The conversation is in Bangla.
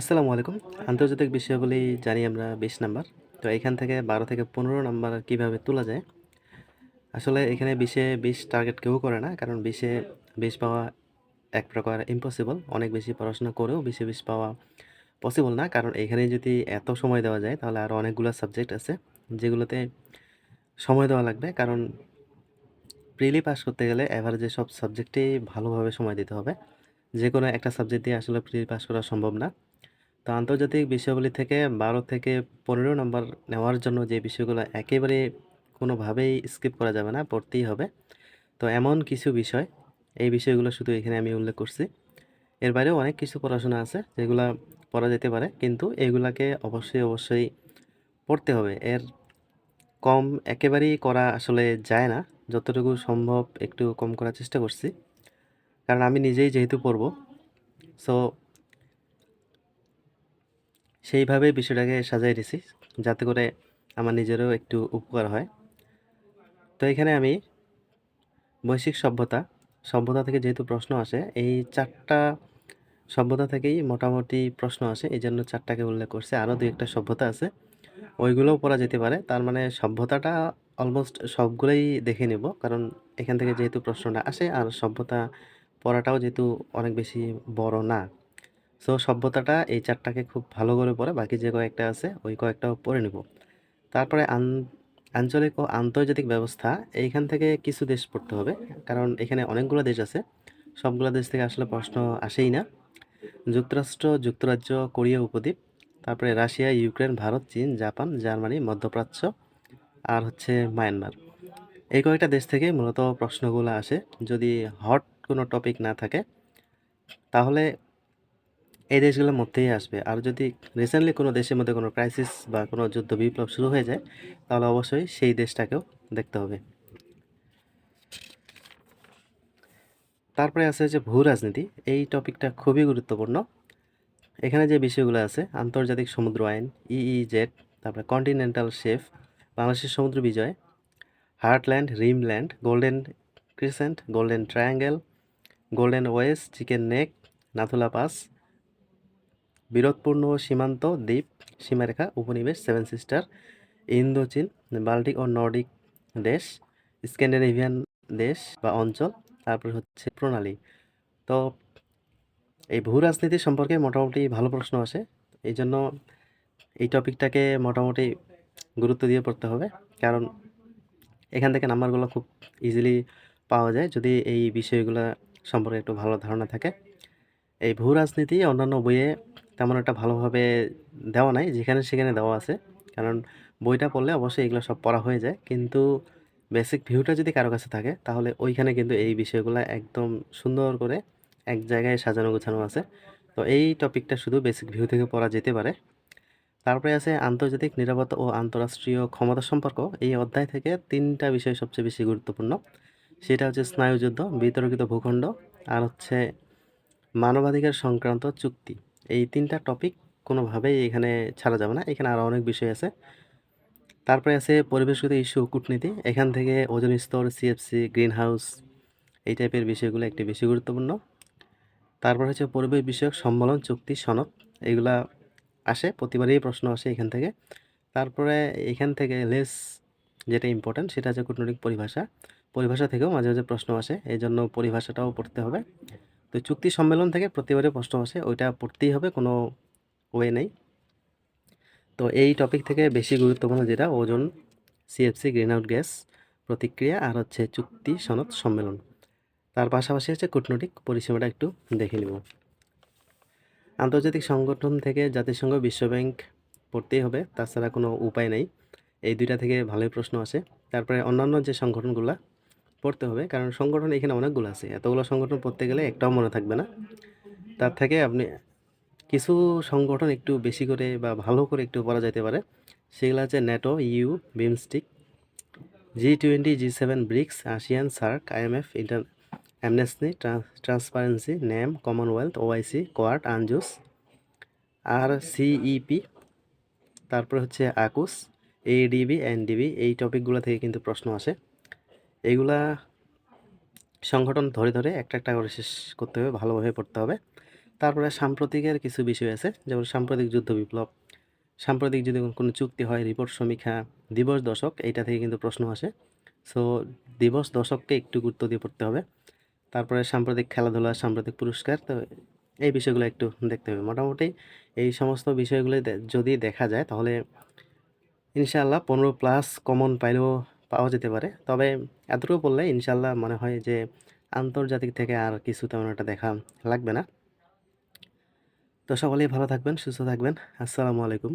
আসসালামু আলাইকুম। আন্তর্জাতিক বিষয়াবলী জানি আমরা ২০ নাম্বার। তো এখান থেকে ১২ থেকে ১৫ নাম্বার কিভাবে তোলা যায়? আসলে এখানে ২০ এ ২০ টার্গেট কেউ করে না। কারণ ২০ এ ২০ পাওয়া এক প্রকার ইম্পসিবল। অনেক বেশি পড়াশোনা করেও ২০ এ ২০ পাওয়া পসিবল না। কারণ এখানে যদি এত সময় দেওয়া যায় তাহলে আরো অনেকগুলা সাবজেক্ট আছে যেগুলোতে সময় দেওয়া লাগবে। কারণ প্রিলি পাস করতে গেলে এভারেজে সব সাবজেক্টেই ভালোভাবে সময় দিতে হবে। যেকোনো একটা সাবজেক্ট দিয়ে আসলে প্রিলি পাস করা সম্ভব না। তো আন্তর্জাতিক বিষয়াবলী থেকে ১২ থেকে ১৫ নাম্বার নেওয়ার জন্য যে বিষয়গুলো একেবারে কোনোভাবেই স্কিপ করা যাবে না, পড়তেই হবে। তো এমন কিছু বিষয়, এই বিষয়গুলো শুধু এখানে আমি উল্লেখ করছি। এর বাইরেও অনেক কিছু পড়াশোনা আছে যেগুলা পড়া যেতে পারে। কিন্তু এগুলাকে অবশ্যই পড়তে হবে। এর কম একেবারেই করা আসলে যায় না। যতটুকু সম্ভব একটু কম করার চেষ্টা করছি। কারণ আমি নিজেই যেহেতু পড়বো, সো সেইভাবেই বিষয়টাকে সাজাই দিছি, যাতে করে আমার নিজেরও একটু উপকার হয়। তো এখানে আমি বৈশ্বিক সভ্যতা থেকে যেহেতু প্রশ্ন আসে, এই ৪ টা সভ্যতা থেকেই মোটামুটি প্রশ্ন আসে। এজন্য ৪ টাকে উল্লেখ করছি। আরও ২-১ টা সভ্যতা আছে, ওইগুলোও পড়া যেতে পারে। তার মানে সভ্যতাটা অলমোস্ট সবগুলোই দেখে নিব। কারণ এখান থেকে যেহেতু প্রশ্নটা আসে আর সভ্যতা পড়াটাও যেহেতু অনেক বেশি বড় না। সো সভ্যতাটা এই ৪ টাকে খুব ভালো করে পড়ে বাকি যে কয়েকটা আছে ওই কয়েকটাও পড়ে নিব। তারপরে আঞ্চলিক ও আন্তর্জাতিক ব্যবস্থা এইখান থেকে কিছু দেশ পড়তে হবে। কারণ এখানে অনেকগুলো দেশ আছে। সবগুলো দেশ থেকে আসলে প্রশ্ন আসেই না। যুক্তরাষ্ট্র, যুক্তরাজ্য, কোরিয়া উপদ্বীপ, তারপরে রাশিয়া, ইউক্রেন, ভারত, চীন, জাপান, জার্মানি, মধ্যপ্রাচ্য আর হচ্ছে মায়ানমার। এই কয়েকটা দেশ থেকে মূলত প্রশ্নগুলো আসে। যদি হট কোনো টপিক না থাকে তাহলে এই দেশগুলোর মধ্যেই আসবে। আর যদি রিসেন্টলি কোনো দেশের মধ্যে কোনো ক্রাইসিস বা কোনো যুদ্ধ বিপ্লব শুরু হয়ে যায় তাহলে অবশ্যই সেই দেশটাকেও দেখতে হবে। তারপরে আছে যে ভূ-রাজনীতি। এই টপিকটা খুবই গুরুত্বপূর্ণ। এখানে যে বিষয়গুলো আছে আন্তর্জাতিক সমুদ্র আইন, ইইজেড, তারপরে কন্টিনেন্টাল শেলফ, বাংলাদেশের সমুদ্র বিজয়, heartland, rimland, golden crescent, golden triangle, golden wedge, chicken neck, Nathula pass, বিরোধপূর্ণ সীমান্ত দ্বীপ, সীমারেখা, উপনিবেশ, সেভেন সিস্টার, ইন্দোচীন, বাল্টিক ও নর্ডিক দেশ, স্ক্যান্ডিনেভিয়ান দেশ বা অঞ্চল, তারপর হচ্ছে প্রণালী। তো এই ভূ রাজনীতি সম্পর্কে মোটামুটি ভালো প্রশ্ন আসে। এই জন্য এই টপিকটাকে মোটামুটি গুরুত্ব দিয়ে পড়তে হবে। কারণ এখান থেকে নাম্বারগুলো খুব ইজিলি পাওয়া যায় যদি এই বিষয়গুলো সম্পর্কে একটু ভালো ধারণা থাকে। এই ভূ রাজনীতি অন্যান্য বইয়ে তেমন একটা ভালোভাবে দেওয়া নাই, যেখানে সেখানে দেওয়া আছে। কারণ বইটা পড়লে অবশ্যই এগুলো সব পড়া হয়ে যায়, কিন্তু বেসিক ভিউটা যদি কারো কাছে থাকে তাহলে ওইখানে কিন্তু এই বিষয়গুলো একদম সুন্দর করে এক জায়গায় সাজানো গোছানো আছে। তো এই টপিকটা শুধু বেসিক ভিউ থেকে পড়া যেতে পারে। তারপরে আছে আন্তর্জাতিক নিরাপত্তা ও আন্তঃরাষ্ট্রীয় ক্ষমতা সম্পর্ক। এই অধ্যায় থেকে ৩টা বিষয় সবচেয়ে বেশি গুরুত্বপূর্ণ। সেটা হচ্ছে স্নায়ুযুদ্ধ, বিতর্কিত ভূখণ্ড আর হচ্ছে মানবাধিকার সংক্রান্ত চুক্তি। এই ৩টা টপিক কোনোভাবেই এখানে ছাড়া যাবে না। এখানে আরও অনেক বিষয় আছে। তারপরে আছে পরিবেশগত ইস্যু, কূটনীতি। এখান থেকে ওজোন স্তর, সিএফসি, গ্রিন হাউস এই টাইপের বিষয়গুলো একটু বেশি গুরুত্বপূর্ণ। তারপর হচ্ছে পরিবেশ বিষয়ক সম্মেলন, চুক্তি, সনদ। এগুলা আসে, প্রতিবারই প্রশ্ন আসে এখান থেকে। তারপরে এখান থেকে যেটা ইম্পর্ট্যান্ট সেটা হচ্ছে কূটনৈতিক পরিভাষা। পরিভাষা থেকেও মাঝে মাঝে প্রশ্ন আসে, এই জন্য পরিভাষাটাও পড়তে হবে। তো চুক্তি সম্মেলন থেকে প্রতিবারই প্রশ্ন আসে, ওইটা পড়তেই হবে, কোনো ওয়ে নেই। তো এই টপিক থেকে বেশি গুরুত্বপূর্ণ যেটা ওজোন, সিএফসি, গ্রিনহাউস গ্যাস প্রতিক্রিয়া আর হচ্ছে চুক্তি সনদ সম্মেলন। তার পাশাপাশি হচ্ছে কূটনৈতিক পরিসীমাটা একটু দেখে নিব। আন্তর্জাতিক সংগঠন থেকে জাতিসংঘ, বিশ্বব্যাংক পড়তেই হবে, তাছাড়া কোনো উপায় নেই। এই দুইটা থেকে ভালোই প্রশ্ন আসে। তারপরে অন্যান্য যে সংগঠনগুলো পড়তে হবে, কারণ সংগঠন এখানে অনেকগুলো আছে, এতগুলো সংগঠন পড়তে গেলে একটাও মনে থাকবে না। তার থেকে আপনি কিছু সংগঠন একটু বেশি করে বা ভালো করে একটু পড়া যেতে পারে। সেগুলো হচ্ছে NATO, EU, BIMSTEC, G20, G7, BRICS, ASEAN, SAARC, IMF, Amnesty, Transparency, NAM, Commonwealth, OIC, Quad, ANZUS আর সিইপি। তারপরে হচ্ছে আকুস, এডিবি, এনডিবি। এই টপিকগুলো থেকে কিন্তু প্রশ্ন আসে। এইগুলা সংগঠন ধরে ধরে একটা একটা করে শেষ করতে হবে, ভালোভাবে পড়তে হবে। তারপরে সাম্প্রতিকের কিছু বিষয় আছে, যেমন সাম্প্রতিক যুদ্ধ বিপ্লব, সাম্প্রতিক যদি কোনো চুক্তি হয়, রিপোর্ট সমীক্ষা, দিবস দশক, এইটা থেকে কিন্তু প্রশ্ন আসে। সো দিবস দশককে একটু গুরুত্ব দিয়ে পড়তে হবে। তারপরে সাম্প্রতিক খেলাধুলা, সাম্প্রতিক পুরস্কার, তো এই বিষয়গুলো একটু দেখতে হবে। মোটামুটি এই সমস্ত বিষয়গুলো যদি দেখা যায় তাহলে ইনশাআল্লাহ 15+ কমন পাওয়া যেতে পারে। তবে এতটুকু পড়লে ইনশাআল্লাহ মনে হয় যে আন্তর্জাতিক থেকে আর কিছু তেমন একটা দেখা লাগবে না। তো সকলেই ভালো থাকবেন, সুস্থ থাকবেন। আসসালামু আলাইকুম।